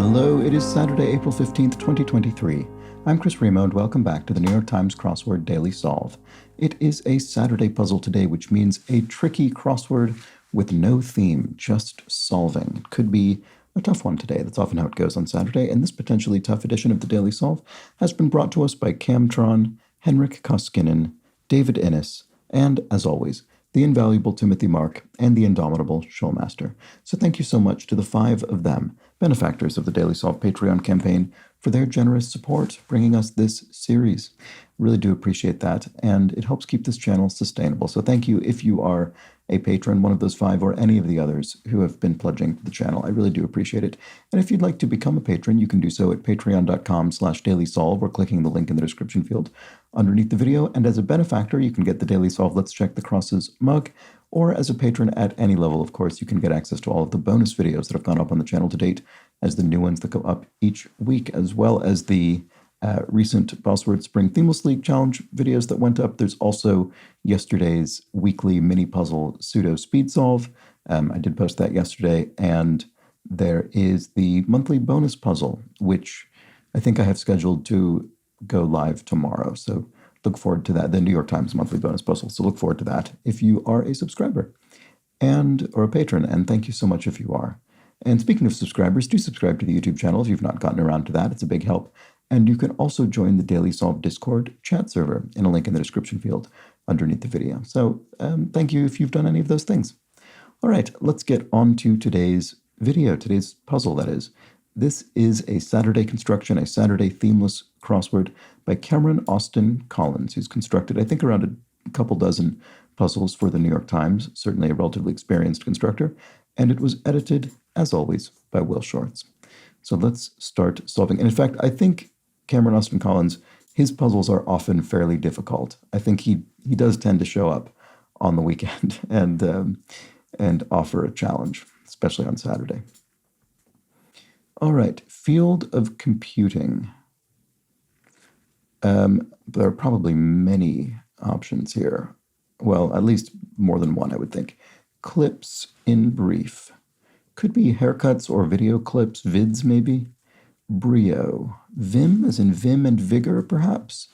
Hello, it is Saturday, April 15th, 2023. I'm Chris Remo, and welcome back to the New York Times Crossword Daily Solve. It is a Saturday puzzle today, which means a tricky crossword with no theme, just solving. It could be a tough one today. That's often how it goes on Saturday, and this potentially tough edition of the Daily Solve has been brought to us by Camtron, Henrik Koskinen, David Innes, and, as always, the invaluable Timothy Mark, and the indomitable Showmaster. So thank you so much to the 5 of them, benefactors of the Daily Solve Patreon campaign, for their generous support bringing us this series. Really do appreciate that, and it helps keep this channel sustainable. So thank you if you are a patron, one of those 5, or any of the others who have been pledging to the channel. I really do appreciate it. And if you'd like to become a patron, you can do so at patreon.com/dailysolve or clicking the link in the description field underneath the video. And as a benefactor, you can get the Daily Solve Let's Check the Crosses mug, or as a patron at any level, of course, you can get access to all of the bonus videos that have gone up on the channel to date, as the new ones that go up each week, as well as the recent Crossword Spring Themeless League Challenge videos that went up. There's also yesterday's weekly mini puzzle pseudo speed solve. I did post that yesterday, and there is the monthly bonus puzzle, which I think I have scheduled to go live tomorrow. So look forward to that. The New York Times monthly bonus puzzle. So look forward to that if you are a subscriber or a patron. And thank you so much if you are. And speaking of subscribers, do subscribe to the YouTube channel if you've not gotten around to that. It's a big help. And you can also join the Daily Solve Discord chat server in a link in the description field underneath the video. So thank you if you've done any of those things. All right, let's get on to today's video, today's puzzle, that is. This is a Saturday construction, a Saturday themeless crossword by Cameron Austin Collins, who's constructed, I think, around a couple dozen puzzles for the New York Times, certainly a relatively experienced constructor, and it was edited, as always, by Will Shorts. So let's start solving. And in fact, I think Cameron Austin Collins, his puzzles are often fairly difficult. I think he does tend to show up on the weekend and offer a challenge, especially on Saturday. All right, field of computing. There are probably many options here. Well, at least more than one, I would think. Clips in brief. Could be haircuts or video clips, vids maybe. Brio. Vim, as in vim and vigor, perhaps?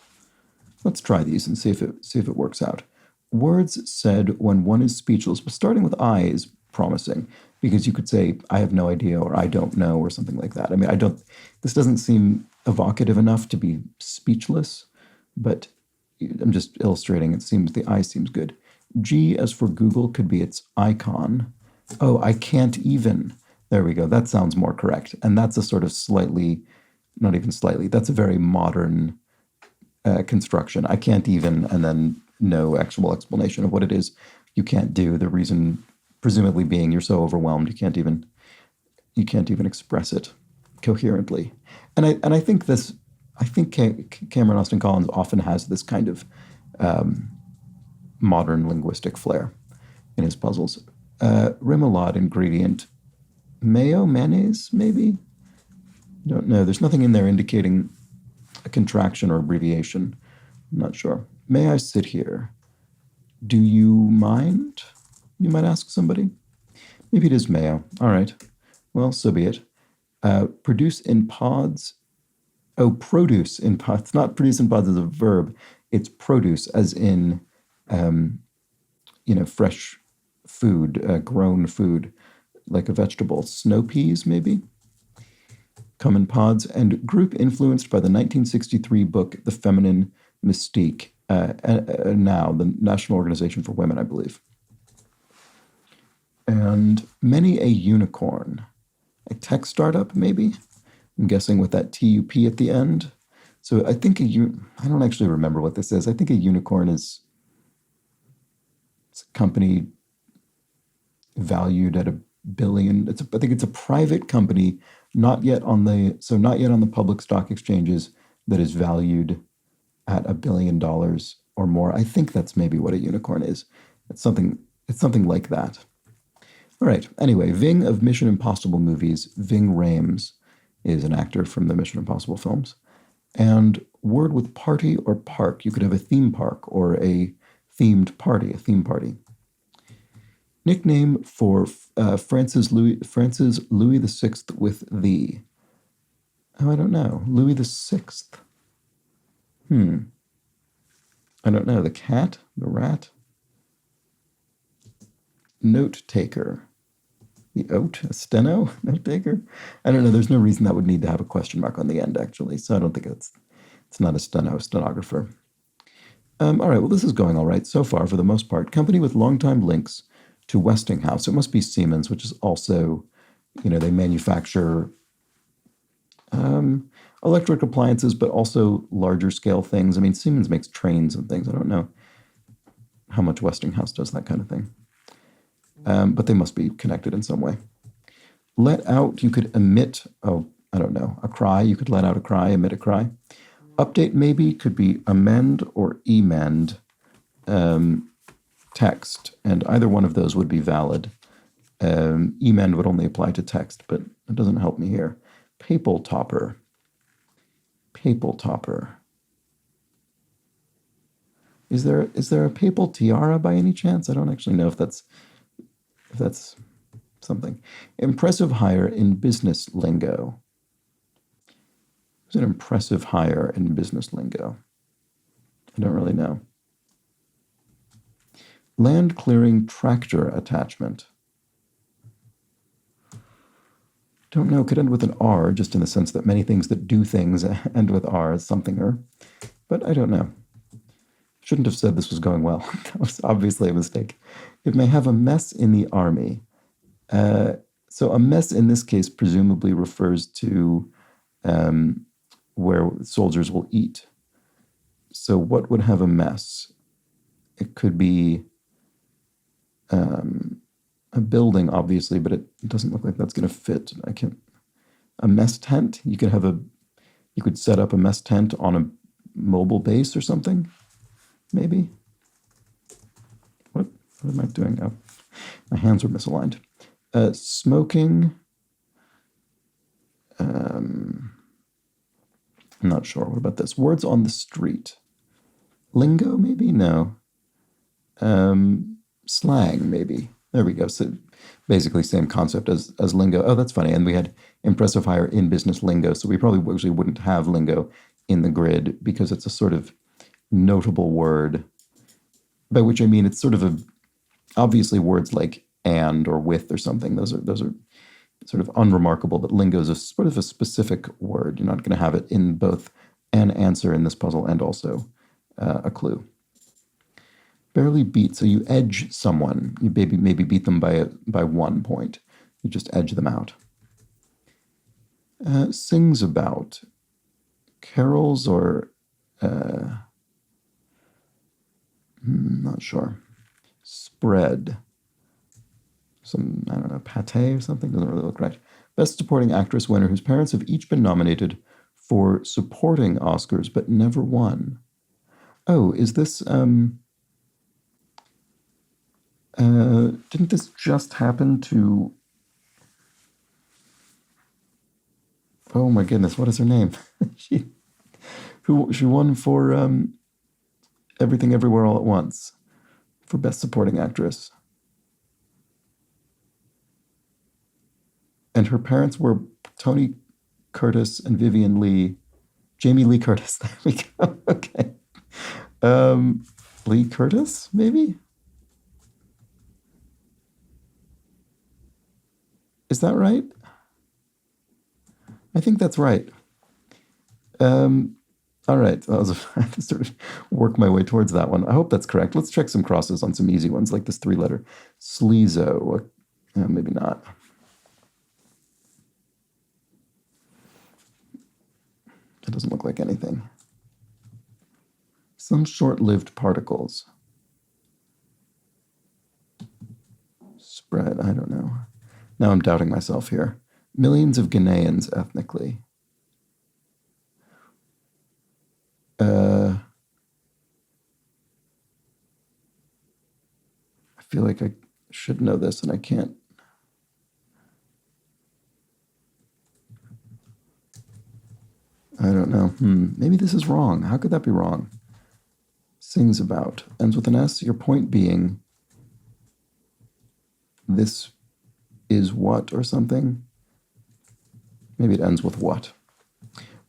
Let's try these and see if it works out. Words said when one is speechless, but starting with I is promising, because you could say, I have no idea, or I don't know, or something like that. I mean, this doesn't seem evocative enough to be speechless, but I'm just illustrating. It seems the I seems good. G, as for Google, could be its icon. Oh, I can't even. There we go. That sounds more correct. And that's a sort of slightly, not even slightly, that's a very modern construction. I can't even, and then no actual explanation of what it is you can't do. The reason presumably being you're so overwhelmed you can't even express it coherently. And I think Cameron Austin Collins often has this kind of modern linguistic flair in his puzzles. Remoulade ingredient. Mayo, mayonnaise, maybe? Don't know. There's nothing in there indicating a contraction or abbreviation. I'm not sure. May I sit here? Do you mind? You might ask somebody. Maybe it is mayo. All right. Well, so be it. Produce in pods. Oh, produce in pods. Not produce in pods as a verb. It's produce as in, fresh food, grown food, like a vegetable. Snow peas, maybe? Come in pods. And group influenced by the 1963 book, The Feminine Mystique. Now, the National Organization for Women, I believe. And many a unicorn. A tech startup, maybe? I'm guessing with that TUP at the end. So I think I don't actually remember what this is. I think a unicorn is a company valued at $1 billion. I think it's a private company, not yet on the public stock exchanges, that is valued at $1 billion or more. I think that's maybe what a unicorn is. It's something like that. All right. Anyway, Ving of Mission Impossible movies, Ving Rhames, is an actor from the Mission Impossible films. And word with party or park. You could have a theme park or a themed party, a theme party. Nickname for Francis Louis VI with thee. Oh, I don't know. Louis the Sixth. I don't know. The cat? The rat? Note taker. The oat? A steno? Note taker? I don't know. There's no reason that would need to have a question mark on the end, actually. So I don't think it's not a stenographer. All right. Well, this is going all right so far for the most part. Company with long-time links to Westinghouse. It must be Siemens, which is also, they manufacture electric appliances, but also larger scale things. I mean, Siemens makes trains and things. I don't know how much Westinghouse does that kind of thing. But they must be connected in some way. Let out, you could emit, a cry. You could let out a cry, emit a cry. Update maybe could be amend or emend text, and either one of those would be valid. Emend would only apply to text, but it doesn't help me here. Papal topper. Papal topper. Is there a papal tiara by any chance? I don't actually know if that's something. Impressive hire in business lingo. Who's an impressive hire in business lingo? I don't really know. Land clearing tractor attachment. Don't know. Could end with an R, just in the sense that many things that do things end with R, something-er. But I don't know. Shouldn't have said this was going well. That was obviously a mistake. It may have a mess in the army. So a mess in this case presumably refers to where soldiers will eat. So what would have a mess? It could be a building, obviously, but it doesn't look like that's going to fit. A mess tent? You could set up a mess tent on a mobile base or something, maybe. What am I doing? Oh, my hands were misaligned. Smoking. I'm not sure. What about this? Words on the street. Lingo, maybe? No. Slang, maybe. There we go. So basically same concept as lingo. Oh, that's funny. And we had impressive hire in business lingo. So we probably actually wouldn't have lingo in the grid because it's a sort of notable word, by which I mean it's sort of obviously words like and or with or something. Those are sort of unremarkable, but lingo is a sort of a specific word. You're not going to have it in both an answer in this puzzle and also a clue. Barely beat, so you edge someone. You maybe beat them by 1 point. You just edge them out. Sings about. Carols or... not sure. Spread. Some, I don't know, pate or something? Doesn't really look right. Best Supporting Actress winner whose parents have each been nominated for supporting Oscars but never won. Oh, is this... didn't this just happen to... Oh my goodness, what is her name? she won for Everything Everywhere All at Once for Best Supporting Actress. And her parents were Tony Curtis and Vivian Lee. Jamie Lee Curtis. There we go. Okay. Lee Curtis, maybe? Is that right? I think that's right. All right. I have to sort of work my way towards that one. I hope that's correct. Let's check some crosses on some easy ones, like this 3-letter. Sleazo. Maybe not. It doesn't look like anything. Some short-lived particles. Spread, I don't know. Now I'm doubting myself here. Millions of Ghanaians ethnically. I feel like I should know this and I can't. I don't know. Maybe this is wrong. How could that be wrong? Sings about. Ends with an S. Your point being this is what or something? Maybe it ends with what.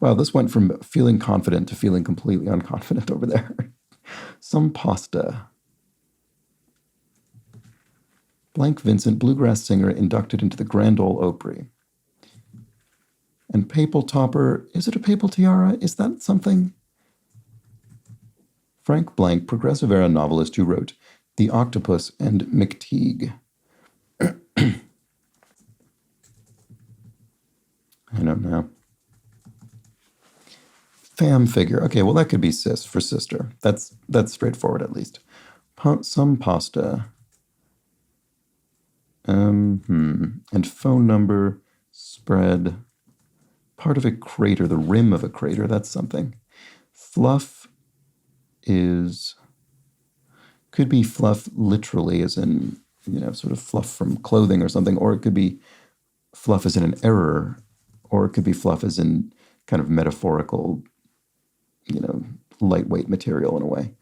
Wow, this went from feeling confident to feeling completely unconfident over there. Some pasta. Blank Vincent, bluegrass singer, inducted into the Grand Ole Opry. And papal topper, is it a papal tiara? Is that something? Frank Blank, progressive era novelist who wrote The Octopus and McTeague. I don't know. Fam figure. Okay, well, that could be sis for sister. That's straightforward, at least. Some pasta. And phone number, spread, part of a crater, the rim of a crater, that's something. Fluff could be fluff literally, as in, sort of fluff from clothing or something, or it could be fluff as in an error, or it could be fluff as in kind of metaphorical, lightweight material in a way.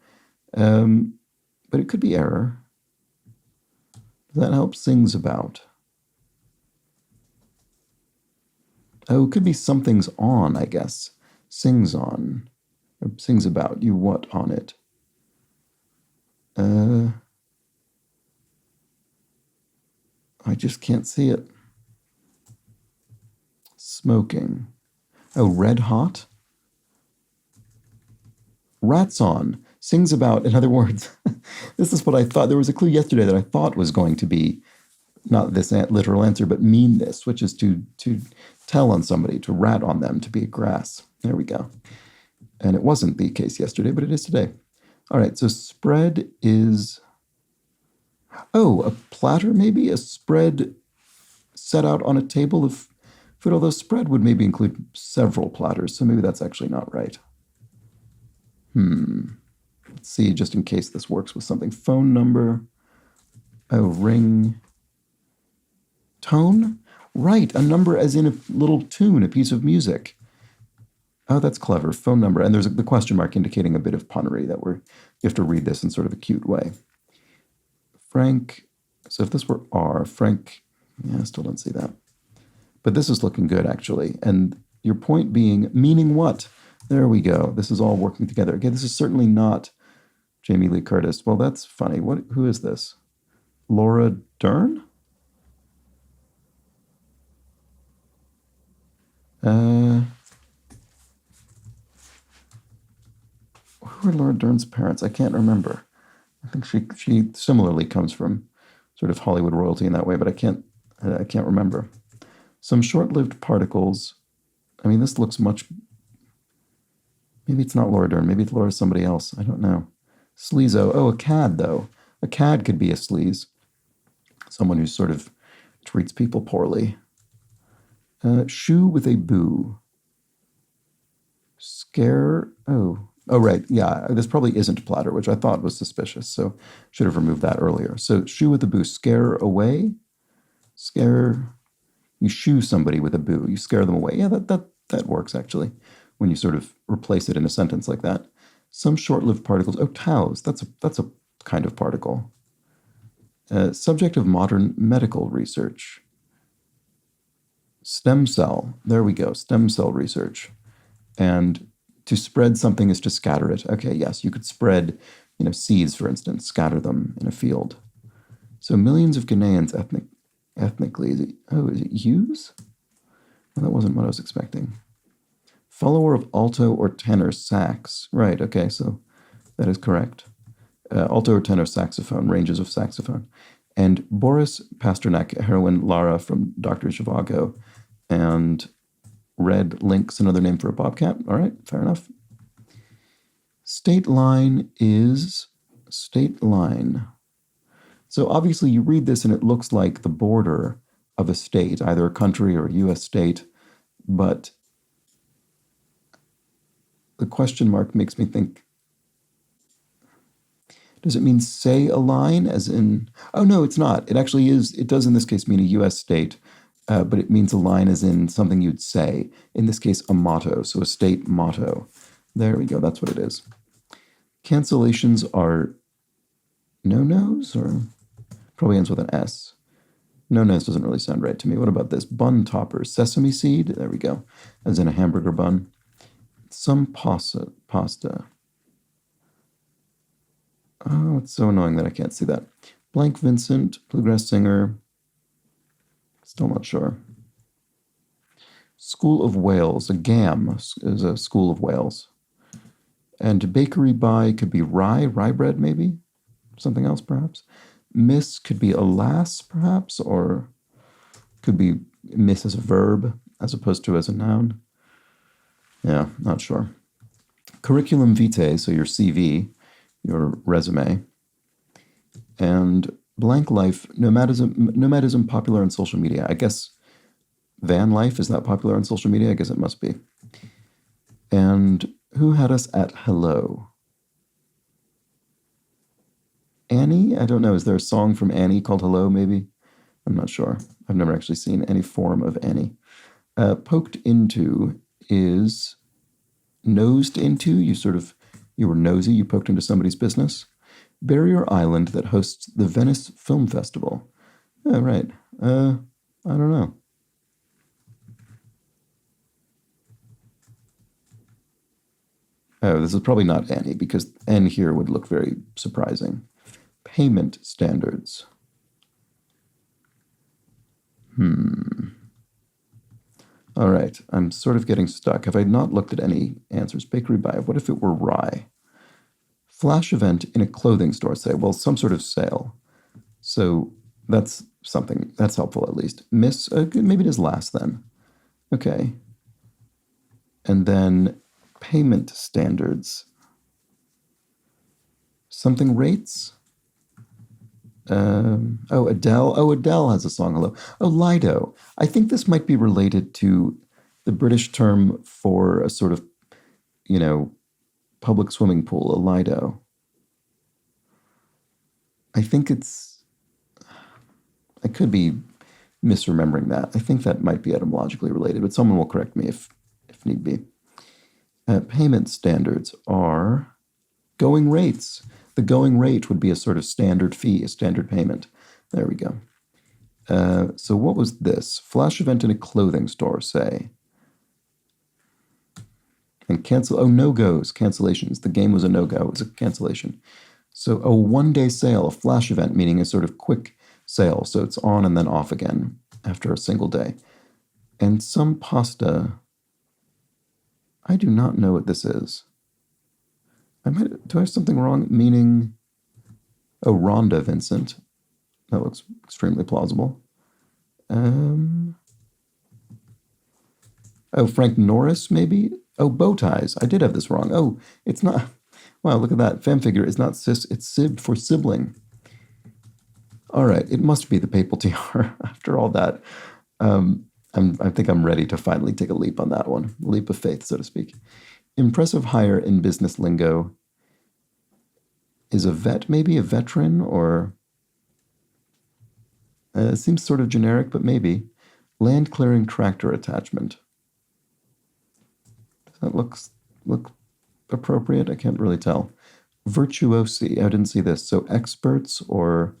But it could be error. Does that help? Sings about. Oh, it could be something's on, I guess. Sings on. Or sings about. You what on it? I just can't see it. Smoking. Oh, red hot? Rats on. Sings about, in other words, this is what I thought. There was a clue yesterday that I thought was going to be not this literal answer, but mean this, which is to tell on somebody, to rat on them, to be a grass. There we go. And it wasn't the case yesterday, but it is today. All right, so spread is, a platter maybe? A spread set out on a table of food, although spread would maybe include several platters, so maybe that's actually not right. Let's see, just in case this works with something. Phone number. Oh, ring. Tone? Right, a number as in a little tune, a piece of music. Oh, that's clever. Phone number. And there's the question mark indicating a bit of punnery that you have to read this in sort of a cute way. Frank. So if this were R, Frank, I still don't see that. But this is looking good, actually. And your point being, meaning what? There we go. This is all working together. Okay, this is certainly not Jamie Lee Curtis. Well, that's funny. Who is this? Laura Dern? Who are Laura Dern's parents? I can't remember. I think she similarly comes from sort of Hollywood royalty in that way, but I can't remember. Some short-lived particles. I mean, this looks much. Maybe it's not Laura Dern. Maybe it's Laura somebody else. I don't know. Sleazo. Oh, a cad, though. A cad could be a sleaze. Someone who sort of treats people poorly. Shoe with a boo. Scare. Oh, right. Yeah, this probably isn't platter, which I thought was suspicious, so should have removed that earlier. So shoe with a boo. Scare away. Scare. You shoo somebody with a boo. You scare them away. Yeah, that works, actually, when you sort of replace it in a sentence like that. Some short-lived particles. Oh, taus. That's a kind of particle. Subject of modern medical research. Stem cell. There we go. Stem cell research. And to spread something is to scatter it. Okay, yes, you could spread, seeds, for instance, scatter them in a field. So millions of Ghanaians ethnically. Is it Hughes? Well, that wasn't what I was expecting. Follower of alto or tenor sax. Right, okay, so that is correct. Alto or tenor saxophone, ranges of saxophone. And Boris Pasternak, heroine Lara from Dr. Zhivago, and Red Lynx, another name for a bobcat. All right, fair enough. State line is state line. So obviously you read this and it looks like the border of a state, either a country or a U.S. state, but the question mark makes me think, does it mean say a line as in, oh no, it's not. It actually is, it does in this case mean a U.S. state, but it means a line as in something you'd say. In this case, a motto, so a state motto. There we go, that's what it is. Cancellations are no-nos, or probably ends with an S. No-nos doesn't really sound right to me. What about this? Bun topper, sesame seed, there we go, as in a hamburger bun. Some pasta. Oh, it's so annoying that I can't see that. Blank Vincent, bluegrass singer. Still not sure. School of Wales, a GAM is a School of Wales. And bakery by could be rye bread maybe? Something else perhaps? Miss could be alas perhaps, or could be miss as a verb as opposed to as a noun. Yeah, not sure. Curriculum vitae, so your CV, your resume. And blank life, nomadism popular on social media. I guess van life, is that popular on social media? I guess it must be. And who had us at hello? Annie? I don't know. Is there a song from Annie called Hello, maybe? I'm not sure. I've never actually seen any form of Annie. Poked into is nosed into. You were nosy, you poked into somebody's business. Barrier Island that hosts the Venice Film Festival. Oh, right. I don't know. Oh, this is probably not Annie, because N here would look very surprising. Payment standards. All right, I'm sort of getting stuck. Have I not looked at any answers? Bakery by, what if it were rye? Flash event in a clothing store, say. Well, some sort of sale. So that's something. That's helpful, at least. Miss, maybe it is last then. Okay. And then payment standards. Something rates? Adele. Oh, Adele has a song, Hello. Oh, Lido. I think this might be related to the British term for a sort of, public swimming pool, a Lido. I think I could be misremembering that. I think that might be etymologically related, but someone will correct me if need be. Payment standards are going rates. The going rate would be a sort of standard fee, a standard payment. There we go. So what was this? Flash event in a clothing store, say. And no-goes, cancellations. The game was a no-go. It was a cancellation. So a one-day sale, a flash event, meaning a sort of quick sale. So it's on and then off again after a single day. And some pasta, I do not know what this is. Do I have something wrong? Meaning, Rhonda Vincent. That looks extremely plausible. Frank Norris, maybe? Oh, bow ties. I did have this wrong. Oh, it's not. Wow, look at that. Femme figure is not cis, it's sib for sibling. All right, it must be the papal tiara after all that. I think I'm ready to finally take a leap on that one. Leap of faith, so to speak. Impressive hire in business lingo is a vet, maybe a veteran, or it seems sort of generic, but maybe. Land clearing tractor attachment. Does that look appropriate? I can't really tell. Virtuosi, I didn't see this. So experts or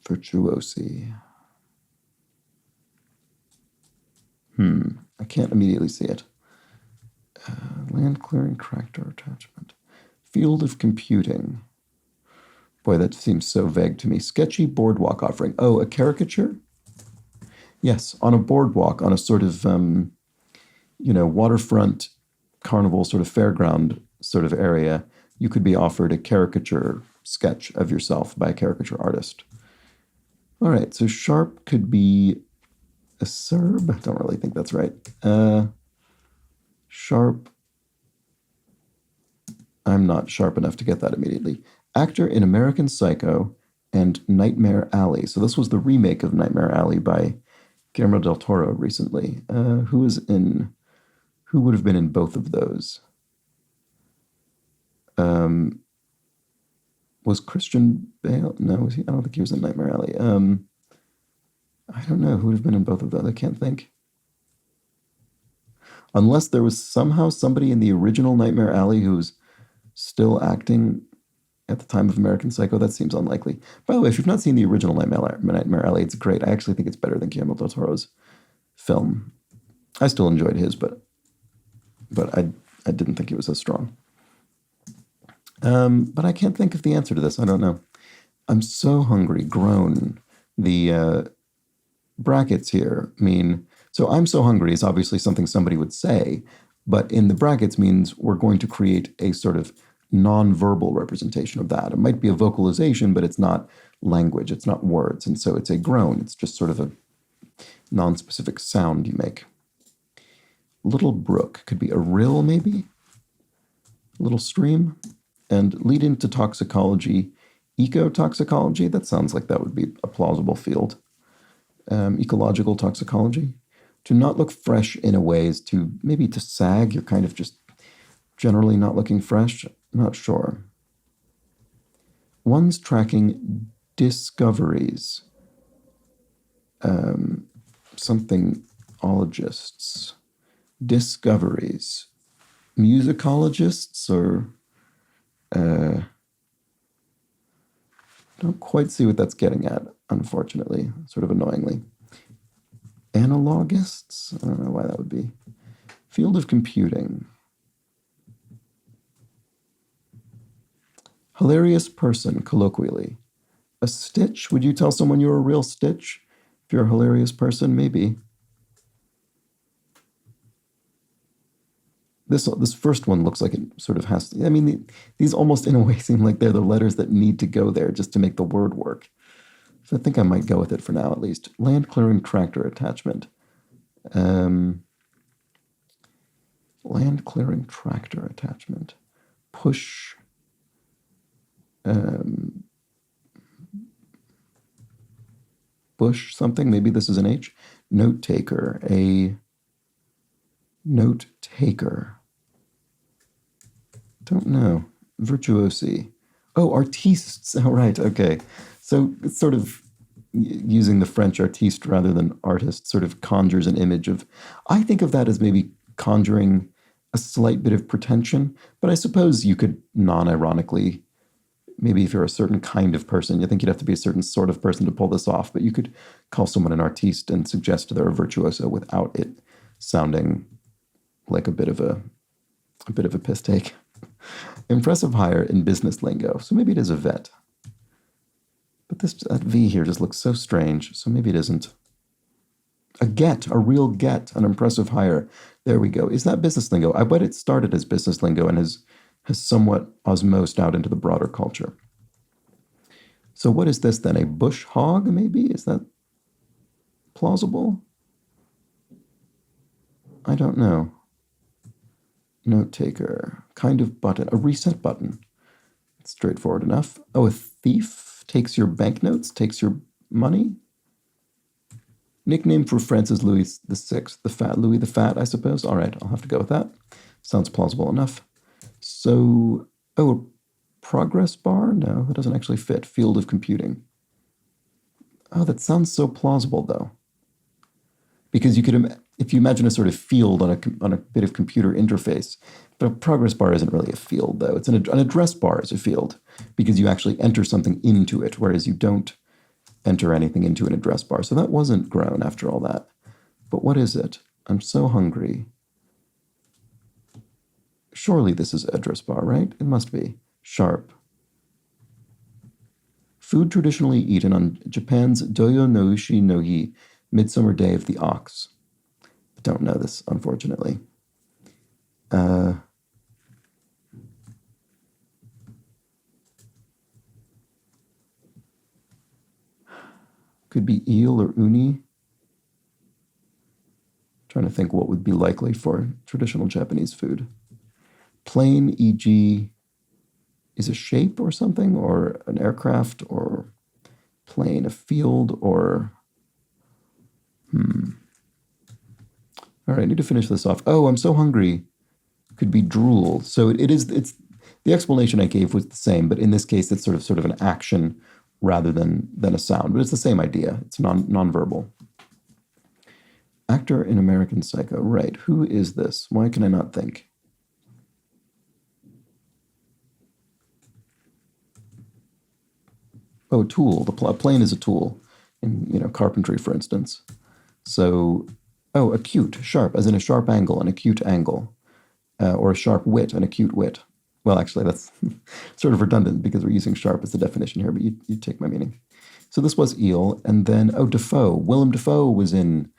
virtuosi. I can't immediately see it. Land clearing tractor attachment. Field of computing. Boy, that seems so vague to me. Sketchy boardwalk offering. Oh, a caricature? Yes, on a boardwalk, on a sort of, waterfront carnival sort of fairground sort of area, you could be offered a caricature sketch of yourself by a caricature artist. All right, so sharp could be a Serb. I don't really think that's right. Sharp. I'm not sharp enough to get that immediately. Actor in American Psycho and Nightmare Alley. So this was the remake of Nightmare Alley by Guillermo del Toro recently. Who would have been in both of those? Was Christian Bale? No, was he? I don't think he was in Nightmare Alley. I don't know who would have been in both of those. I can't think. Unless there was somehow somebody in the original Nightmare Alley who's still acting at the time of American Psycho. That seems unlikely. By the way, if you've not seen the original Nightmare Alley, it's great. I actually think it's better than Guillermo del Toro's film. I still enjoyed his, but I didn't think he was as strong. But I can't think of the answer to this. I don't know. I'm so hungry. Groan. The brackets here mean, so I'm so hungry is obviously something somebody would say, but in the brackets means we're going to create a sort of non-verbal representation of that. It might be a vocalization, but it's not language, it's not words, and so it's a groan. It's just sort of a non-specific sound you make. Little brook could be a rill, maybe? A little stream. And lead into toxicology, ecotoxicology. That sounds like that would be a plausible field. Ecological toxicology. To not look fresh in a way is to maybe to sag. You're kind of just generally not looking fresh. Not sure. One's tracking discoveries. Somethingologists. Discoveries. Musicologists or don't quite see what that's getting at, unfortunately, sort of annoyingly. Analogists? I don't know why that would be. Field of computing. Hilarious person, colloquially. A stitch? Would you tell someone you're a real stitch? If you're a hilarious person, maybe. This first one looks like it sort of has to, I mean, these almost in a way seem like they're the letters that need to go there just to make the word work. So I think I might go with it for now, at least. Land clearing tractor attachment. Land clearing tractor attachment. Push. Bush something. Maybe this is an H. Note taker. A note taker. Don't know. Virtuosi. Oh, artistes. Oh, right. Okay. So it's sort of using the French artiste rather than artist sort of conjures an image of, I think of that as maybe conjuring a slight bit of pretension, but I suppose you could non-ironically, maybe if you're a certain kind of person, you think you'd have to be a certain sort of person to pull this off, but you could call someone an artiste and suggest they're a virtuoso without it sounding like a bit of a piss take. Impressive hire in business lingo. So maybe it is a vet. But that V here just looks so strange. So maybe it isn't. A real get, an impressive hire. There we go. Is that business lingo? I bet it started as business lingo and has somewhat osmosed out into the broader culture. So what is this then? A bush hog, maybe? Is that plausible? I don't know. Note taker, kind of button, a reset button. It's straightforward enough. Oh, a thief takes your banknotes, takes your money. Nickname for Francis Louis VI, the Fat, Louis the Fat, I suppose. All right, I'll have to go with that. Sounds plausible enough. So, oh, a progress bar? No, that doesn't actually fit. Field of computing. Oh, that sounds so plausible, though. Because you could, if you imagine a sort of field on a bit of computer interface, but a progress bar isn't really a field, though. It's an address bar is a field because you actually enter something into it, whereas you don't enter anything into an address bar. So that wasn't grown after all that. But what is it? I'm so hungry. Surely this is address bar, right? It must be. Sharp. Food traditionally eaten on Japan's Doyo no Ushi no Hi, Midsummer Day of the Ox. Don't know this, unfortunately. Could be eel or uni. Trying to think what would be likely for traditional Japanese food. Plane, e.g., is a shape or something, or an aircraft, or plane, a field, or... All right, I need to finish this off. Oh, I'm so hungry. Could be drool. So it's the explanation I gave was the same, but in this case, it's sort of an action rather than a sound. But it's the same idea. It's nonverbal. Actor in American Psycho. Right. Who is this? Why can I not think? Oh, tool. A plane is a tool in carpentry, for instance. So Oh, acute, sharp, as in a sharp angle, an acute angle, or a sharp wit, an acute wit. Well, actually, that's sort of redundant because we're using sharp as the definition here, but you take my meaning. So this was Eel, and then, oh, Defoe. Willem Dafoe was in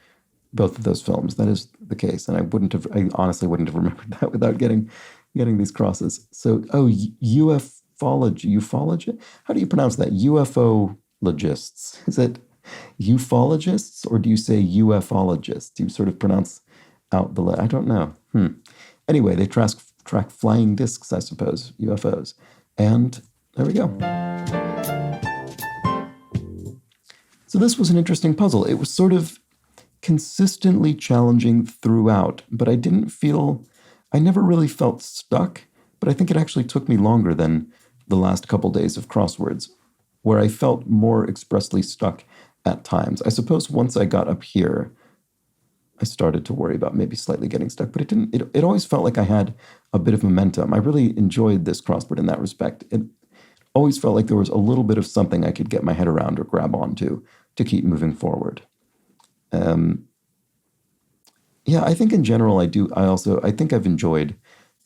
both of those films. That is the case, and I honestly wouldn't have remembered that without getting these crosses. So, oh, ufology? How do you pronounce that? UFO-logists. Is it ufologists, or do you say ufologists? Do you sort of pronounce out the I don't know. Anyway, they track flying discs, I suppose, UFOs. And there we go. So this was an interesting puzzle. It was sort of consistently challenging throughout, but I never really felt stuck, but I think it actually took me longer than the last couple days of crosswords, where I felt more expressly stuck at times. I suppose once I got up here, I started to worry about maybe slightly getting stuck, but it always felt like I had a bit of momentum. I really enjoyed this crossword in that respect. It always felt like there was a little bit of something I could get my head around or grab onto to keep moving forward. Yeah, I think in general I think I've enjoyed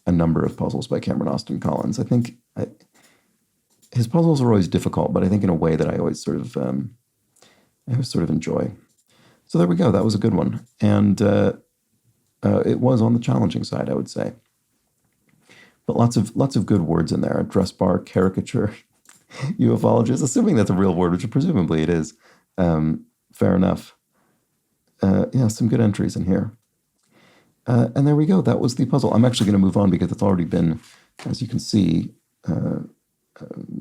a number of puzzles by Cameron Austin Collins. I think his puzzles are always difficult, but I think in a way that I always sort of enjoy. So there we go. That was a good one, and it was on the challenging side, I would say. But lots of good words in there. Dress bar, caricature, ufologist. Assuming that's a real word, which presumably it is. Fair enough. Yeah, some good entries in here. And there we go. That was the puzzle. I'm actually going to move on because it's already been, as you can see,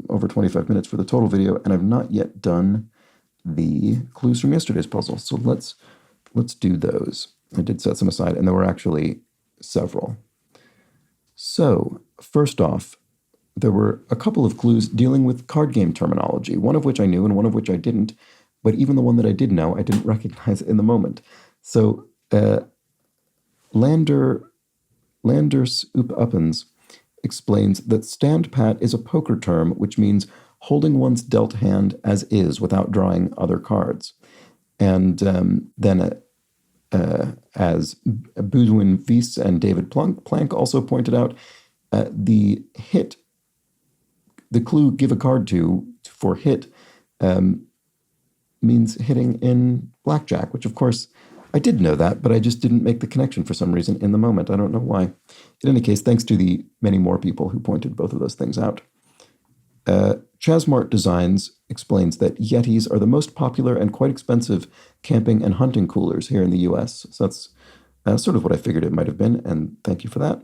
over 25 minutes for the total video, and I've not yet done the clues from yesterday's puzzle. So let's do those. I did set some aside, and there were actually several. So first off, there were a couple of clues dealing with card game terminology, one of which I knew and one of which I didn't, but even the one that I did know, I didn't recognize in the moment. So Landers Uppens explains that stand pat is a poker term, which means holding one's dealt hand as is without drawing other cards. And then as Budwin Wies and David Plank also pointed out, the clue give a card to for hit means hitting in blackjack, which of course I did know that, but I just didn't make the connection for some reason in the moment. I don't know why. In any case, thanks to the many more people who pointed both of those things out. Chasmart Designs explains that Yetis are the most popular and quite expensive camping and hunting coolers here in the US. So that's sort of what I figured it might have been, and thank you for that.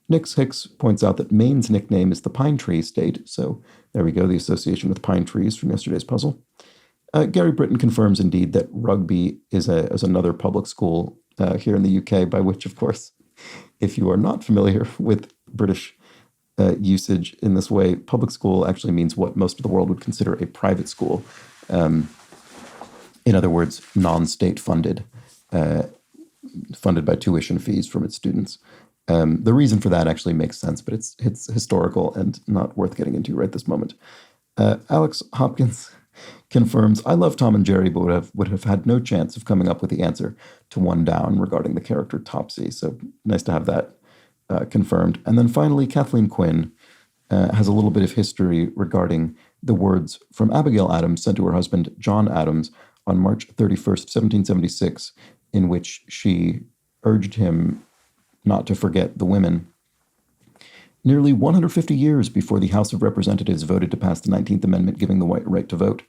Nix Hicks points out that Maine's nickname is the Pine Tree State, so there we go, the association with pine trees from yesterday's puzzle. Gary Britton confirms indeed that Rugby is another public school here in the UK, by which, of course, if you are not familiar with British usage in this way, public school actually means what most of the world would consider a private school. In other words, non-state funded, funded by tuition fees from its students. The reason for that actually makes sense, but it's historical and not worth getting into right this moment. Alex Hopkins confirms, I love Tom and Jerry, but would have had no chance of coming up with the answer to One Down regarding the character Topsy. So nice to have that confirmed. And then finally, Kathleen Quinn has a little bit of history regarding the words from Abigail Adams sent to her husband, John Adams, on March 31st, 1776, in which she urged him not to forget the women. Nearly 150 years before the House of Representatives voted to pass the 19th Amendment giving the white right to vote,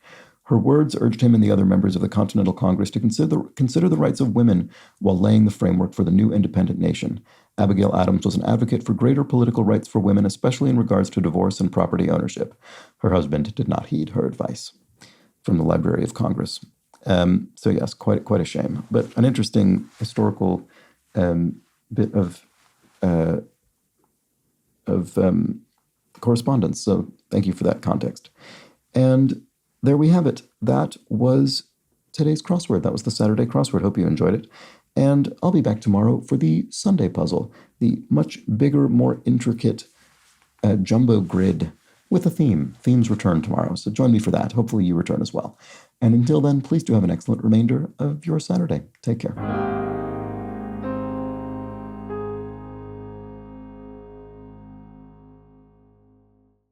her words urged him and the other members of the Continental Congress to consider the rights of women while laying the framework for the new independent nation. Abigail Adams was an advocate for greater political rights for women, especially in regards to divorce and property ownership. Her husband did not heed her advice. From the Library of Congress. So yes, quite a shame, but an interesting historical bit of correspondence. So thank you for that context. And there we have it. That was today's crossword. That was the Saturday crossword. Hope you enjoyed it. And I'll be back tomorrow for the Sunday puzzle, the much bigger, more intricate jumbo grid with a theme. Themes return tomorrow, so join me for that. Hopefully you return as well. And until then, please do have an excellent remainder of your Saturday. Take care.